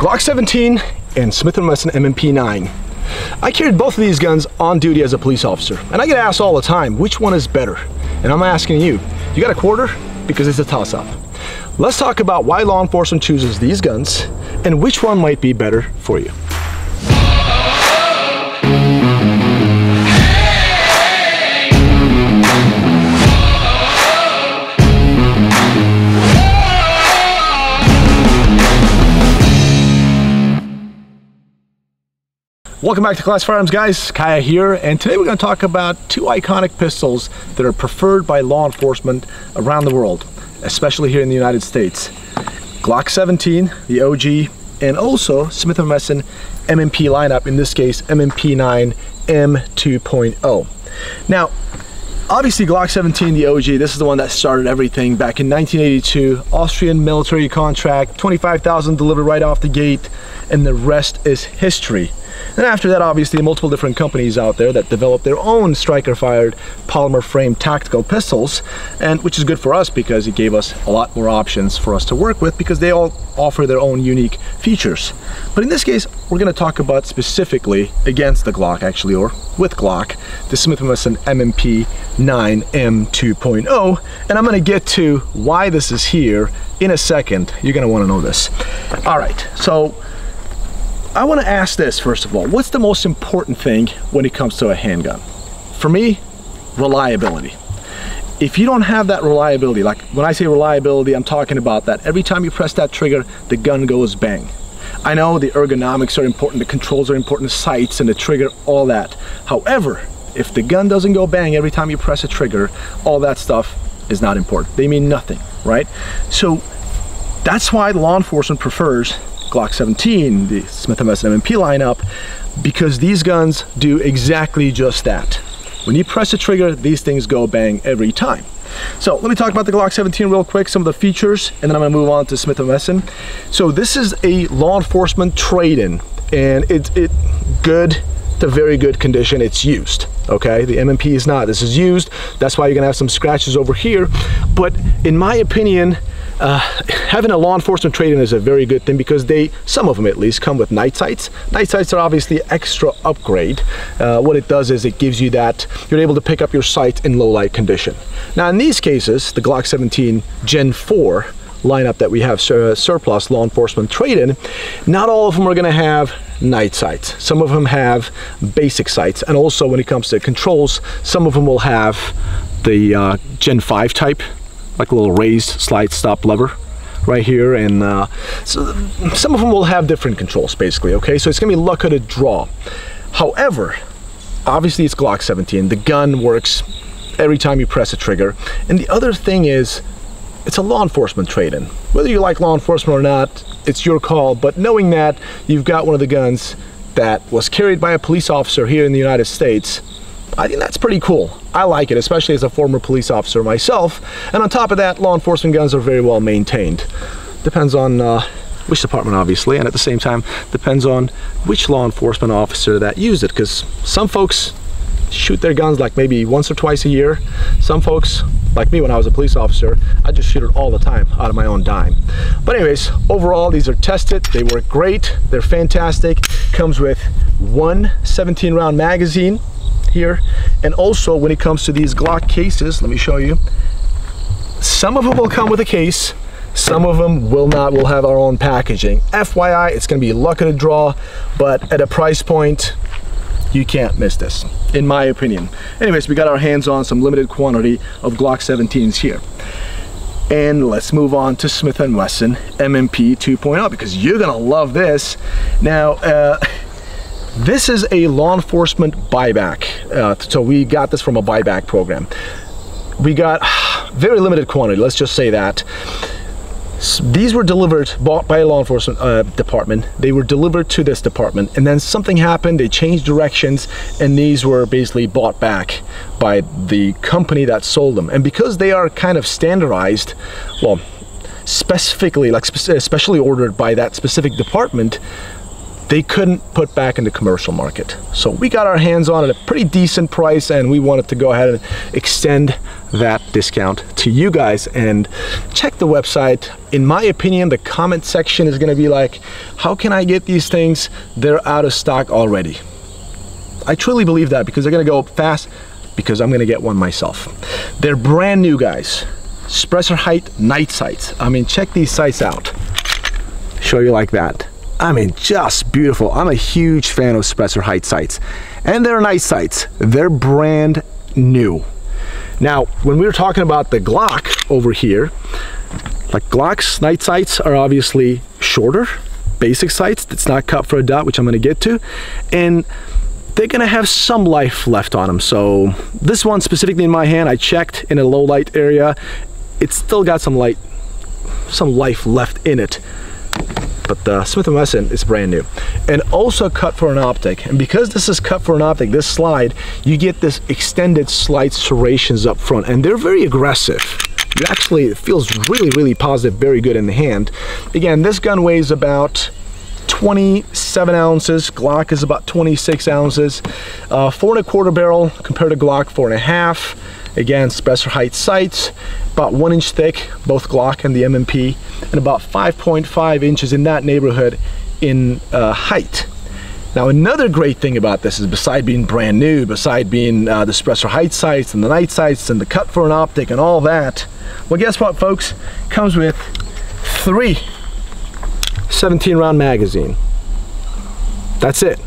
Glock 17 and Smith & Wesson M&P9. I carried both of these guns on duty as a police officer, and I get asked all the time, which one is better? And I'm asking you, you got a quarter? Because it's a toss-up. Let's talk about why law enforcement chooses these guns and which one might be better for you. Welcome back to Class Firearms, guys. Kaya here, and today we're going to talk about two iconic pistols that are preferred by law enforcement around the world, especially here in the United States. Glock 17, the OG, and also Smith & Wesson M&P lineup, in this case M&P9 M2.0. Now, obviously Glock 17, the OG, this is the one that started everything back in 1982. Austrian military contract, 25,000 delivered right off the gate, and the rest is history. And after that, obviously, multiple different companies out there that developed their own striker-fired polymer frame tactical pistols, and which is good for us because it gave us a lot more options for us to work with because they all offer their own unique features. But in this case, we're going to talk about specifically against the Glock, actually, or with Glock, the Smith & Wesson M&P9 M2.0, and I'm going to get to why this is here in a second. You're going to want to know this. All right, so I want to ask this first of all. What's the most important thing when it comes to a handgun? For me, reliability. If you don't have that reliability, like when I say reliability, I'm talking about that every time you press that trigger, the gun goes bang. I know the ergonomics are important, the controls are important, the sights and the trigger, all that. However, if the gun doesn't go bang every time you press a trigger, all that stuff is not important. They mean nothing, right? So that's why law enforcement prefers Glock 17, the Smith & Wesson M&P lineup, because these guns do exactly just that. When you press the trigger, these things go bang every time. So let me talk about the Glock 17 real quick, some of the features, and then I'm going to move on to Smith & Wesson. So this is a law enforcement trade-in, and it's good to very good condition. It's used, okay? The M&P is not. This is used. That's why you're gonna have some scratches over here. But in my opinion, having a law enforcement trade-in is a very good thing because some of them at least, come with night sights. Night sights are obviously extra upgrade. What it does is it gives you that, you're able to pick up your sight in low light condition. Now in these cases, the Glock 17 Gen 4 lineup that we have surplus law enforcement trade-in, not all of them are going to have night sights. Some of them have basic sights, and also when it comes to controls, some of them will have the Gen 5 type, like a little raised slide stop lever right here, and so some of them will have different controls basically, okay? So it's going to be luck of the draw. However, obviously it's Glock 17, the gun works every time you press a trigger, and the other thing is it's a law enforcement trade-in. Whether you like law enforcement or not, it's your call, but knowing that you've got one of the guns that was carried by a police officer here in the United States, I think that's pretty cool. I like it, especially as a former police officer myself. And on top of that, law enforcement guns are very well maintained. Depends on which department, obviously, and at the same time, depends on which law enforcement officer that used it, because some folks shoot their guns like maybe once or twice a year. Some folks, like me when I was a police officer, I just shoot it all the time out of my own dime. But anyways, overall these are tested, they work great, they're fantastic. Comes with one 17-round magazine here, and also when it comes to these Glock cases, let me show you, some of them will come with a case, some of them will not. We'll have our own packaging. FYI, it's going to be luck of the draw, but at a price point you can't miss this, in my opinion. Anyways, we got our hands on some limited quantity of Glock 17s here. And let's move on to Smith & Wesson M&P 2.0 because you're gonna love this. Now, this is a law enforcement buyback. So we got this from a buyback program. We got very limited quantity, let's just say that. These were bought by a law enforcement department. They were delivered to this department, and then something happened, they changed directions, and these were basically bought back by the company that sold them. And because they are kind of standardized, well, specifically, like specially ordered by that specific department, they couldn't put back in the commercial market. So we got our hands on it at a pretty decent price, and we wanted to go ahead and extend that discount to you guys. And check the website. In my opinion, the comment section is gonna be like, how can I get these things? They're out of stock already. I truly believe that, because they're gonna go fast, because I'm gonna get one myself. They're brand new, guys. Suppressor height night sights. I mean, check these sights out. Show you like that. I mean, just beautiful. I'm a huge fan of suppressor height sights, and they're night sights. They're brand new. Now, when we were talking about the Glock over here, like Glock's night sights are obviously shorter, basic sights. It's not cut for a dot, which I'm gonna get to, and they're gonna have some life left on them. So this one specifically in my hand, I checked in a low light area. It's still got some life left in it. But the Smith & Wesson is brand new, and also cut for an optic. And because this is cut for an optic, this slide, you get this extended slide serrations up front, and they're very aggressive. You actually, it feels really, really positive, very good in the hand. Again, this gun weighs about 27 ounces. Glock is about 26 ounces. 4 1/4 barrel compared to Glock 4 1/2. Again, suppressor height sights, about 1 inch thick, both Glock and the M&P, and about 5.5 inches in that neighborhood in height. Now, another great thing about this is, beside being brand new, beside being the suppressor height sights and the night sights and the cut for an optic and all that, well, guess what, folks? Comes with 3 17-round magazine. That's it.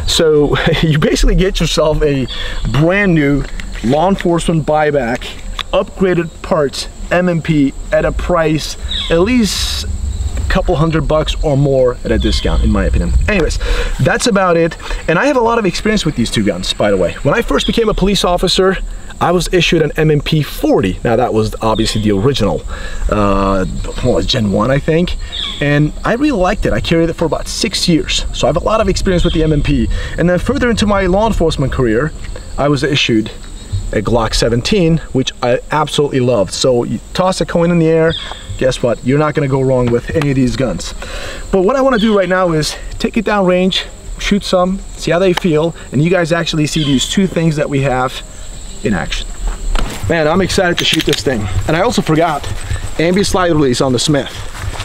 So you basically get yourself a brand new law enforcement buyback, upgraded parts M&P at a price at least a couple $100 or more at a discount, in my opinion. Anyways, that's about it. And I have a lot of experience with these two guns, by the way. When I first became a police officer, I was issued an M&P 40. Now, that was obviously the original, Gen 1, I think. And I really liked it. I carried it for about 6 years. So I have a lot of experience with the M&P. And then further into my law enforcement career, I was issued a Glock 17, which I absolutely loved. So you toss a coin in the air, guess what? You're not gonna go wrong with any of these guns. But what I wanna do right now is take it down range, shoot some, see how they feel, and you guys actually see these two things that we have in action. Man, I'm excited to shoot this thing. And I also forgot ambient slide release on the Smith.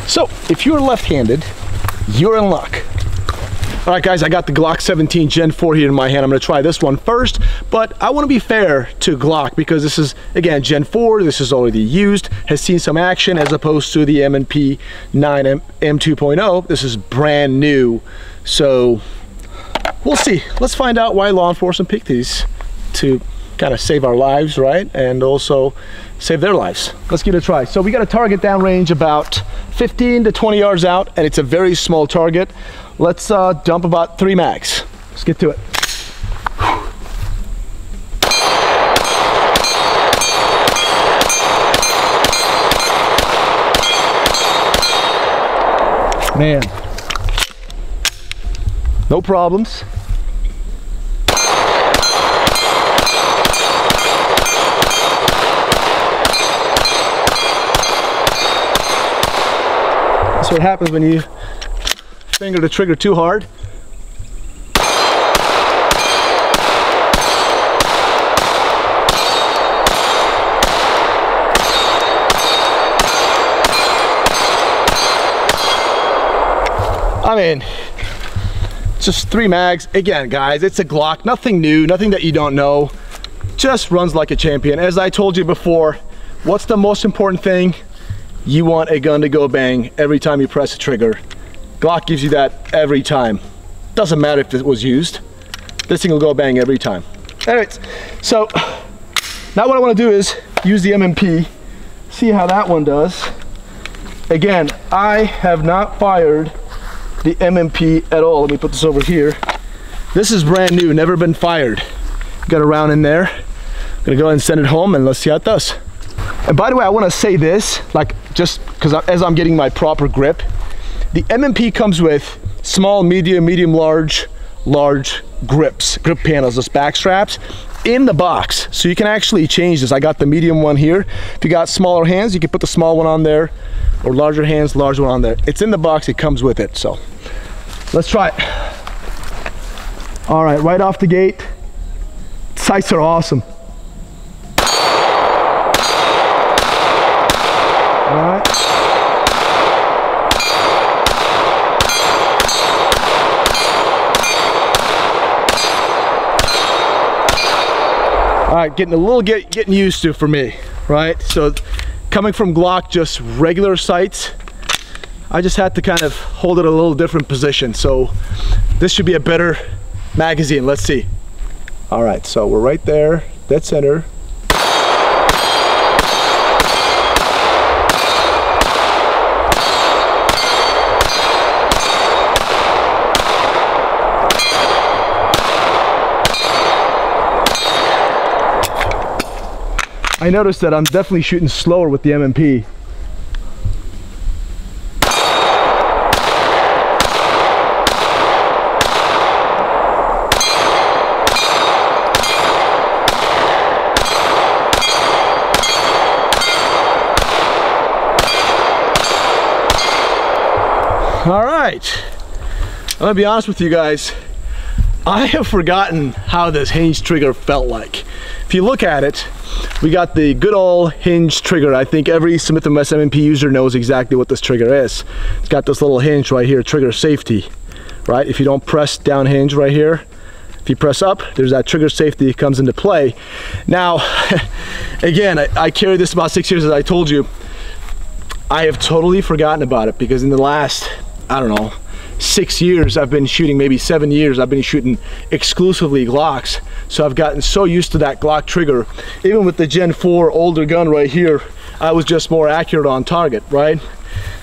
So if you're left-handed, you're in luck. All right, guys, I got the Glock 17 Gen 4 here in my hand. I'm gonna try this one first, but I wanna be fair to Glock, because this is, again, Gen 4, this is already used, has seen some action, as opposed to the M&P9 M2.0. This is brand new. So we'll see. Let's find out why law enforcement picked these to kind of save our lives, right? And also save their lives. Let's give it a try. So we got a target downrange about 15 to 20 yards out, and it's a very small target. Let's dump about 3 mags. Let's get to it. Man, no problems. That's what happens when you finger the trigger too hard. I mean, just 3 mags. Again, guys, it's a Glock, nothing new, nothing that you don't know. Just runs like a champion. As I told you before, what's the most important thing? You want a gun to go bang every time you press the trigger. Glock gives you that every time. Doesn't matter if it was used. This thing will go bang every time. Anyways, so now what I want to do is use the M&P, see how that one does. Again, I have not fired the M&P at all. Let me put this over here. This is brand new, never been fired. Got a round in there. I'm gonna go ahead and send it home, and let's see how it does. And by the way, I want to say this, like, just because as I'm getting my proper grip, the M&P comes with small, medium, large grip panels, those back straps in the box, so you can actually change this. I got the medium one here. If you got smaller hands, you can put the small one on there, or larger hands, large one on there. It's in the box, it comes with it. So let's try it. All right, right off the gate, sights are awesome. All right. All right, getting a little getting used to for me, right? So coming from Glock, just regular sights, I just had to kind of hold it a little different position. So this should be a better magazine. Let's see. All right, so we're right there, dead center. I noticed that I'm definitely shooting slower with the M&P. All right, I'm gonna be honest with you guys. I have forgotten how this hinge trigger felt like. If you look at it, we got the good old hinge trigger. I think every Smith & Wesson M&P user knows exactly what this trigger is. It's got this little hinge right here, trigger safety, right? If you don't press down hinge right here, if you press up, there's that trigger safety that comes into play. Now, again, I carried this about 6 years, as I told you. I have totally forgotten about it because in the last, I don't know, 6 years, I've been shooting, maybe 7 years, I've been shooting exclusively Glocks. So I've gotten so used to that Glock trigger. Even with the Gen 4 older gun right here, I was just more accurate on target, right?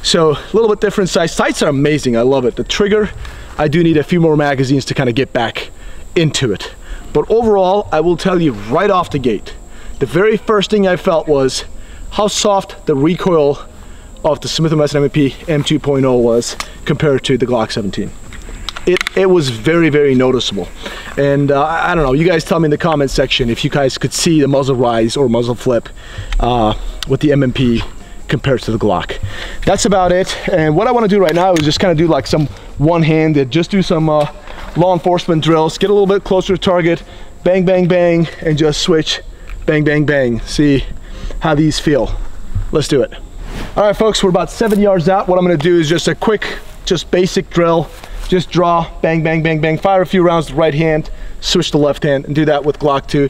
So a little bit different size. Sights are amazing, I love it. The trigger, I do need a few more magazines to kind of get back into it. But overall, I will tell you right off the gate, the very first thing I felt was how soft the recoil of the Smith & Wesson M&P M2.0 was compared to the Glock 17. It was very, very noticeable. And I don't know, you guys tell me in the comment section if you guys could see the muzzle rise or muzzle flip with the M&P compared to the Glock. That's about it. And what I want to do right now is just kind of do like some one-handed, just do some law enforcement drills, get a little bit closer to target, bang, bang, bang, and just switch, bang, bang, bang. See how these feel. Let's do it. All right, folks, we're about 7 yards out. What I'm gonna do is just a quick, just basic drill. Just draw, bang, bang, bang, bang, fire a few rounds with the right hand, switch to left hand, and do that with Glock 2.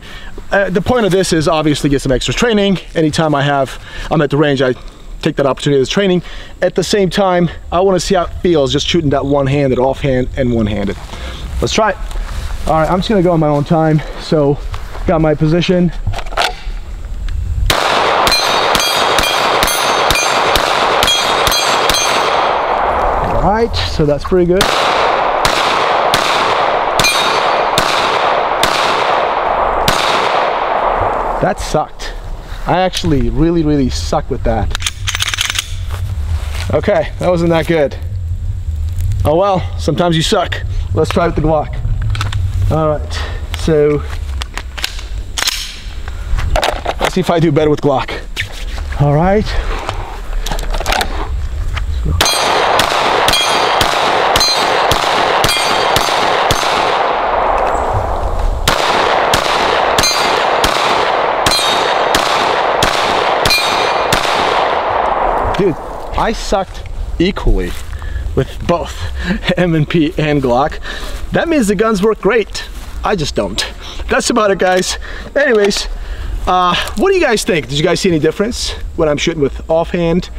The point of this is obviously get some extra training. Anytime I'm at the range, I take that opportunity as training. At the same time, I wanna see how it feels just shooting that one-handed, offhand, and one-handed. Let's try it. All right, I'm just gonna go on my own time. So, got my position. All right, so that's pretty good. That sucked. I actually really sucked with that. Okay, that wasn't that good. Oh well, sometimes you suck. Let's try with the Glock. All right, so let's see if I do better with Glock. All right. Dude, I sucked equally with both M&P and Glock. That means the guns work great. I just don't. That's about it, guys. Anyways, what do you guys think? Did you guys see any difference when I'm shooting with offhand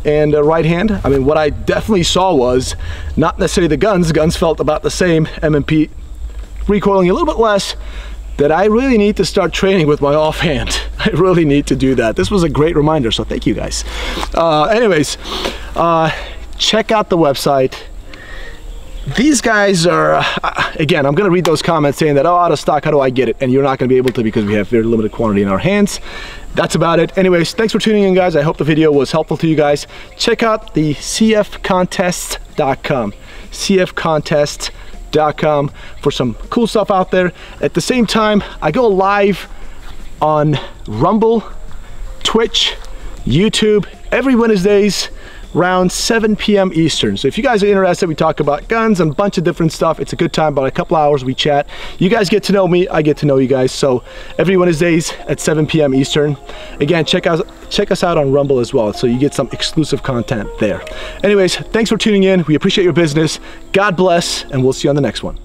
and right hand? I mean, what I definitely saw was not necessarily the guns. The guns felt about the same. M&P recoiling a little bit less. That I really need to start training with my offhand. I really need to do that. This was a great reminder, so thank you guys. Anyways, check out the website. These guys are, again, I'm gonna read those comments saying that, oh, out of stock, how do I get it? And you're not gonna be able to because we have very limited quantity in our hands. That's about it. Anyways, thanks for tuning in, guys. I hope the video was helpful to you guys. Check out the cfcontest.com. cfcontest.com for some cool stuff out there. At the same time, I go live on Rumble, Twitch, YouTube every Wednesdays around 7 p.m. Eastern. So if you guys are interested, we talk about guns and a bunch of different stuff. It's a good time, about a couple hours we chat. You guys get to know me, I get to know you guys. So every Wednesdays at 7 p.m. Eastern. Again, check us out on Rumble as well, so you get some exclusive content there. Anyways, thanks for tuning in. We appreciate your business. God bless, and we'll see you on the next one.